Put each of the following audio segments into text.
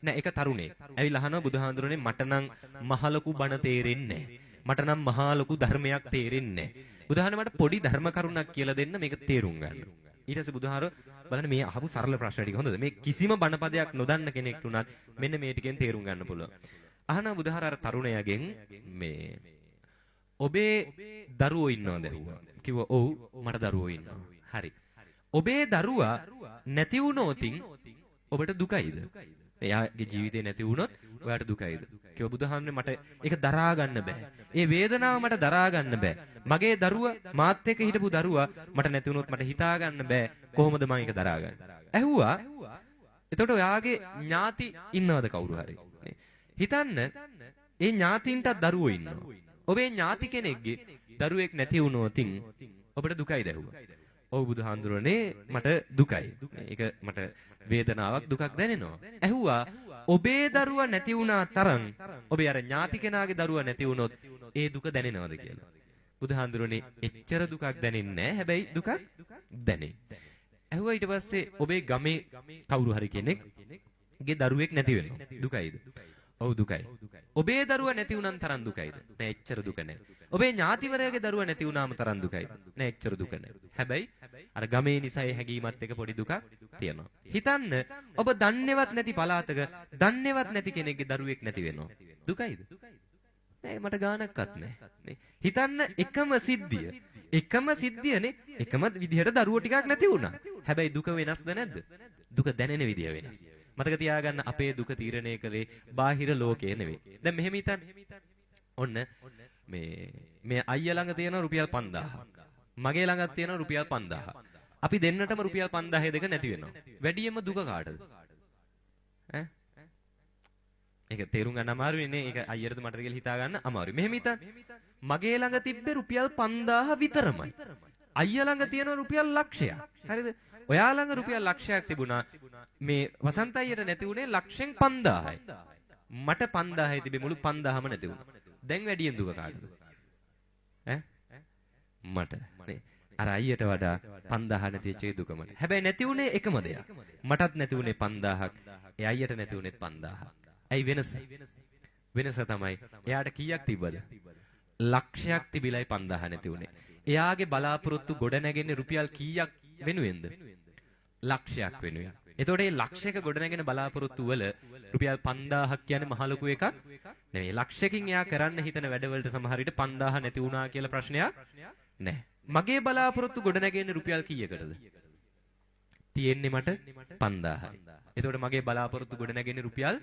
නෑ ඒක තරුණේ. ඇවිල්ලා අහනවා බුදුහාඳුරනේ මට නම් මහ ලොකු බණ තේරෙන්නේ නෑ. මට නම් මහා ලොකු ධර්මයක් තේරෙන්නේ නෑ. බුදුහාඳුර මට පොඩි ධර්ම කරුණක් කියලා දෙන්න මේක තේරුම් ගන්න. ඊට පස්සේ බුදුහාඳුර බලන්න මේ අහපු සරල ප්‍රශ්න ටික හොඳද? මේ කිසිම බණපදයක් නොදන්න කෙනෙක්ට උනත් මෙන්න මේ ටිකෙන් තේරුම් ගන්න පුළුවන්. අහනවා බුදුහාර අර තරුණයාගෙන් මේ ඔබේ දරුවෝ ඉන්නවද ඇහුවා. කිව්වා ඔව් මට දරුවෝ ඉන්නවා. හරි. ඔබේ දරුවා නැති වුණොතින් ඔබට දුකයිද? එයාගේ ජීවිතේ නැති වුණොත් ඔයාට දුකයිද? කිව්වා බුදුහාමනේ මට ඒක දරා ගන්න බෑ. ඒ වේදනාව මට දරා ගන්න බෑ. මගේ දරුවා මාත් එක්ක හිටපු දරුවා මට නැති වුණොත් මට හිතා ගන්න බෑ. කොහොමද මම ඒක දරාගන්නේ? ඇහුවා. එතකොට ඔයාගේ ඥාති ඉන්නවද කවුරු හරි? හිතන්න ඒ ඥාතින්ටත් දරුවෝ ඉන්නවා. ඔබේ ඥාති කෙනෙක්ගේ දරුවෙක් නැති වුණොතින් ඔබට දුකයිද ඇහුවා. ඔව් බුදුහාඳුරනේ මට දුකයි. ඒක මට වේදනාවක් දුකක් දැනෙනවා. ඇහුවා ඔබේ දරුවා නැති වුණා තරම් ඔබේ අර ඥාති කෙනාගේ දරුවා නැති වුණොත් ඒ දුක දැනෙනවද කියලා. බුදුහාඳුරනේ එච්චර දුකක් දැනෙන්නේ නැහැ. හැබැයි දුකක් දැනේ. ඇහුවා ඊට පස්සේ ඔබේ ගමේ කවුරු හරි කෙනෙක්ගේ දරුවෙක් නැති වෙනවා. දුකයිද? ඔව් දුකයි. ඔබේ දරුවා නැති වුණාන් තරම් දුකයිද? නෑ එච්චර දුක නෑ. ඔබේ ඥාතිවරයාගේ දරුවා නැති වුණාම තරම් දුකයිද? නෑ එච්චර දුක නෑ. හැබැයි අර ගමේ නිසයි හැඟීමත් එක පොඩි දුකක් තියෙනවා. හිතන්න ඔබ දන්නේවත් නැති පළාතක දන්නේවත් නැති කෙනෙක්ගේ දරුවෙක් නැති වෙනවා. දුකයිද? නෑ මට ගානක්වත් නෑ. හිතන්න එකම සිද්ධියනේ එකම විදිහට දරුවෝ ටිකක් නැති වුණා. හැබැයි දුක වෙනස්ද නැද්ද? දුක දැනෙන විදිය වෙනස්. මතක තියාගන්න අපේ දුක තීරණය කළේ බාහිර ලෝකේ නෙවෙයි. දැන් මෙහෙම හිතන්න. ඔන්න මේ අයියා ළඟ තියෙන රුපියල් 5000ක්. මගේ ළඟත් තියෙන රුපියල් 5000ක්. අපි දෙන්නටම රුපියල් 5000 දෙක නැති වෙනවා. වැඩියෙන්ම දුක කාටද? ඈ? ඒක තේරුම් ගන්න අමාරුයි නේ. ඒක අයියටද මටද කියලා හිතා ගන්න අමාරුයි. මෙහෙම හිතන්න. මගේ ළඟ තිබ්බේ රුපියල් 5000 විතරමයි. අයියා ළඟ තියෙන රුපියල් ලක්ෂයක්. හරිද? ඔයා ළඟ රුපියල් ලක්ෂයක් තිබුණා. මේ වසන්ත අයියට නැති උනේ ලක්ෂෙන් 5000යි. මට 5000යි තිබේ මුළු 5000ම නැති වුණා. දැන් වැඩියෙන් දුක කාටද? ඈ? මට. නේ. අර අයියට වඩා 5000 නැති වෙච්ච දුක මට. හැබැයි නැති උනේ එකම දෙයක්. මටත් නැති උනේ 5000ක්. ඒ අයියට නැති උනේ 5000ක්. ඇයි වෙනස? වෙනස තමයි එයාට කීයක් තිබ්බද? ලක්ෂයක් තිබිලයි 5000 නැති උනේ. එයාගේ බලාපොරොත්තු ගොඩ නැගෙන්නේ රුපියල් කීයක් වෙනුවෙන්ද? ලක්ෂයක් වෙනුවෙන්. එතකොට මේ ලක්ෂයක ගොඩ නැගෙන බලාපොරොත්තු වල රුපියල් 5000ක් කියන්නේ මහ ලොකු එකක් නෙවෙයි. ලක්ෂයකින් එයා කරන්න හිතන වැඩවලට සමහර විට 5000 නැති වුණා කියලා ප්‍රශ්නයක් නැහැ. මගේ බලාපොරොත්තු ගොඩ නැගෙන්නේ රුපියල් කීයකටද? තියෙන්නේ මට 5000යි. එතකොට මගේ බලාපොරොත්තු ගොඩ නැගෙන්නේ රුපියල්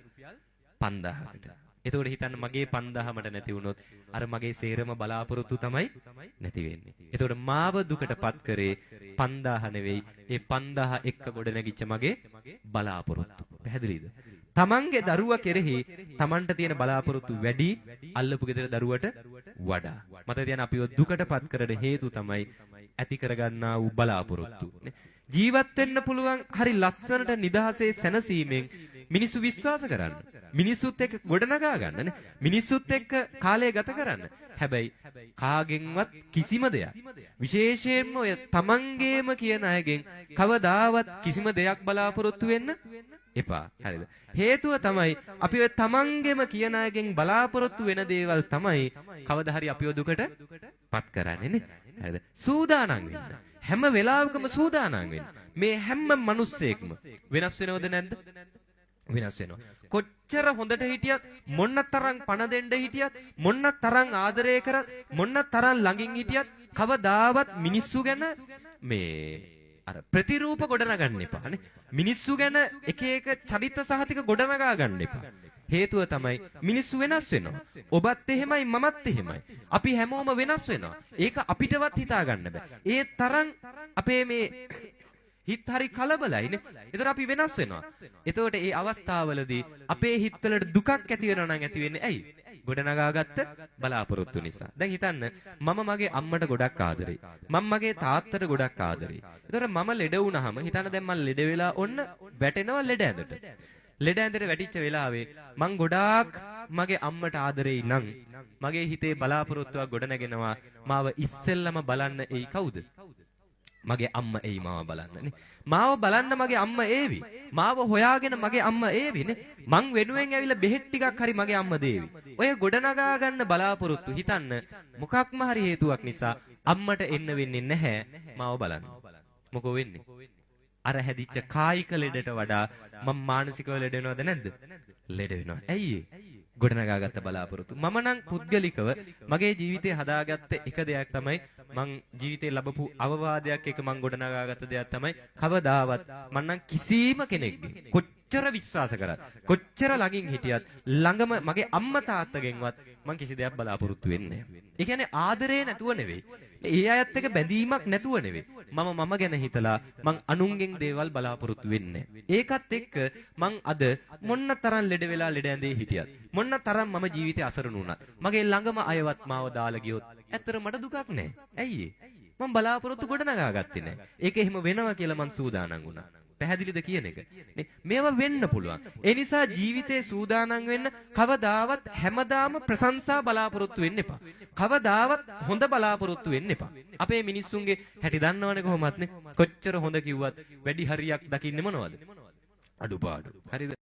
5000කට. එතකොට හිතන්න මගේ 5000 මට නැති වුණොත් අර මගේ සේරම බලාපොරොත්තු තමයි නැති වෙන්නේ. එතකොට මාව දුකටපත් කරේ 5000 නෙවෙයි ඒ 5000 එක්ක ගොඩ නැගිච්ච මගේ බලාපොරොත්තු. පැහැදිලිද? තමන්ගේ දරුවා කෙරෙහි තමන්ට තියෙන බලාපොරොත්තු වැඩි අල්ලපු ගෙදර දරුවට වඩා. මත තියන අපිව දුකටපත් කරන හේතු තමයි ඇති කරගන්නා වූ බලාපොරොත්තු. ජීවත් වෙන්න පුළුවන් හරි ලස්සනට නිදහසේ සැනසීමෙන් මිනිස්සු විශ්වාස කරන්න. මිනිස්සුත් එක්ක ගොඩනගා ගන්න නේ. මිනිස්සුත් එක්ක කාලය ගත කරන්න. හැබැයි කාගෙන්වත් කිසිම දෙයක් විශේෂයෙන්ම ඔය තමන්ගේම කියන අයගෙන් කවදාවත් කිසිම දෙයක් බලාපොරොත්තු වෙන්න එපා. හරිද? හේතුව තමයි අපි ඔය තමන්ගේම කියන අයගෙන් බලාපොරොත්තු වෙන දේවල් තමයි කවදා හරි අපිව දුකටපත් කරන්නේ නේ. හරිද? සූදානම් වෙන්න. හැම වෙලාවකම සූදානම් වෙන්න. මේ හැම මිනිස්සෙක්ම වෙනස් වෙනවද නැද්ද? වෙනස් වෙනවා. කොච්චර හොඳට හිටියත් මොන්න තරම් පණ දෙන්න හිටියත් මොන්න තරම් ආදරය කරත් මොන්න තරම් ළඟින් හිටියත් කවදාවත් මිනිස්සු ගැන මේ අර ප්‍රතිරූප ගොඩනගන්න එපා නේ. මිනිස්සු ගැන එක එක චරිත සහතික ගොඩනගා ගන්න එපා. හේතුව තමයි මිනිස්සු වෙනස් වෙනවා. ඔබත් එහෙමයි මමත් එහෙමයි. අපි හැමෝම වෙනස් වෙනවා. ඒක අපිටවත් හිතා ගන්න බෑ. ඒ තරම් අපේ මේ හිත හරි කලබලයිනේ. ඒතර අපි වෙනස් වෙනවා. එතකොට මේ අවස්ථාවවලදී අපේ හිතවලට දුකක් ඇති වෙනවා නම් ඇති වෙන්නේ ඇයි? ගොඩනගාගත්ත බලාපොරොත්තු නිසා. දැන් හිතන්න මම මගේ අම්මට ගොඩක් ආදරෙයි. මම මගේ තාත්තට ගොඩක් ආදරෙයි. ඒතර මම ලෙඩ වුණාම හිතන්න දැන් මම ලෙඩ වෙලා ඔන්න වැටෙනවා ලෙඩ ඇඳට. ලෙඩ ඇඳට වැටිච්ච වෙලාවේ මං ගොඩාක් මගේ අම්මට ආදරෙයි නම් මගේ හිතේ බලාපොරොත්තුවක් ගොඩනගෙනවා මාව ඉස්සෙල්ලම බලන්න එයි කවුද? මගේ අම්මා එයි මාව බලන්නනේ. මාව බලන්න මගේ අම්මා ඒවි. මාව හොයාගෙන මගේ අම්මා ඒවිනේ. මං වෙනුවෙන් ඇවිල්ලා බෙහෙත් ටිකක් හරි මගේ අම්මා දේවි. ඔය ගොඩනගා ගන්න බලාපොරොත්තු හිතන්න මොකක්ම හරි හේතුවක් නිසා අම්මට එන්න වෙන්නේ නැහැ මාව බලන්න. මොකෝ වෙන්නේ? අර හැදිච්ච කායික ලෙඩට වඩා මම මානසිකව ලෙඩ වෙනවද නැද්ද? ලෙඩ වෙනවා. ඇයි ඒ? ගොඩනගාගත්ත බලාපොරොත්තු. මම නම් පුද්ගලිකව මගේ ජීවිතේ හදාගත්ත එක දෙයක් තමයි මං ජීවිතේ ලැබපු අවවාදයක් එක මං ගොඩනගාගත්ත දෙයක් තමයි කවදාවත් මං නම් කිසිම කෙනෙක්ගේ කොච්චර විශ්වාස කරත් කොච්චර ළඟින් හිටියත් ළඟම මගේ අම්මා තාත්තගෙන්වත් මං කිසි දෙයක් බලාපොරොත්තු වෙන්නේ නැහැ. ඒ කියන්නේ ආදරේ නැතුව නෙවෙයි. ඒ අයත් එක්ක බැඳීමක් නැතුව නෙවෙයි. මම ගැන හිතලා මං අනුන්ගෙන් දේවල් බලාපොරොත්තු වෙන්නේ. ඒකත් එක්ක මං අද මොන්න තරම් ලෙඩ වෙලා ලෙඩ ඇඳේ හිටියත් මොන්න තරම් මම ජීවිතේ අසරණ වුණත් මගේ ළඟම අයවත් මාව දාලා ගියොත් ඇත්තට මට දුකක් නැහැ. ඇයි මං බලාපොරොත්තු ගොඩනගා ගත්තේ නැහැ. ඒක එහෙම වෙනවා කියලා මං සූදානම් වුණා. පැහැදිලිද කියන එක? නේ මේවා වෙන්න පුළුවන්. ඒ නිසා ජීවිතේ සූදානම් වෙන්න කවදාවත් හැමදාම ප්‍රශංසා බලාපොරොත්තු වෙන්න එපා. කවදාවත් හොඳ බලාපොරොත්තු වෙන්න එපා. අපේ මිනිස්සුන්ගේ හැටි දන්නවනේ කොහොමත් නේ. කොච්චර හොඳ කිව්වත් වැඩි හරියක් දකින්නේ මොනවද? අඩුපාඩු. හරිද?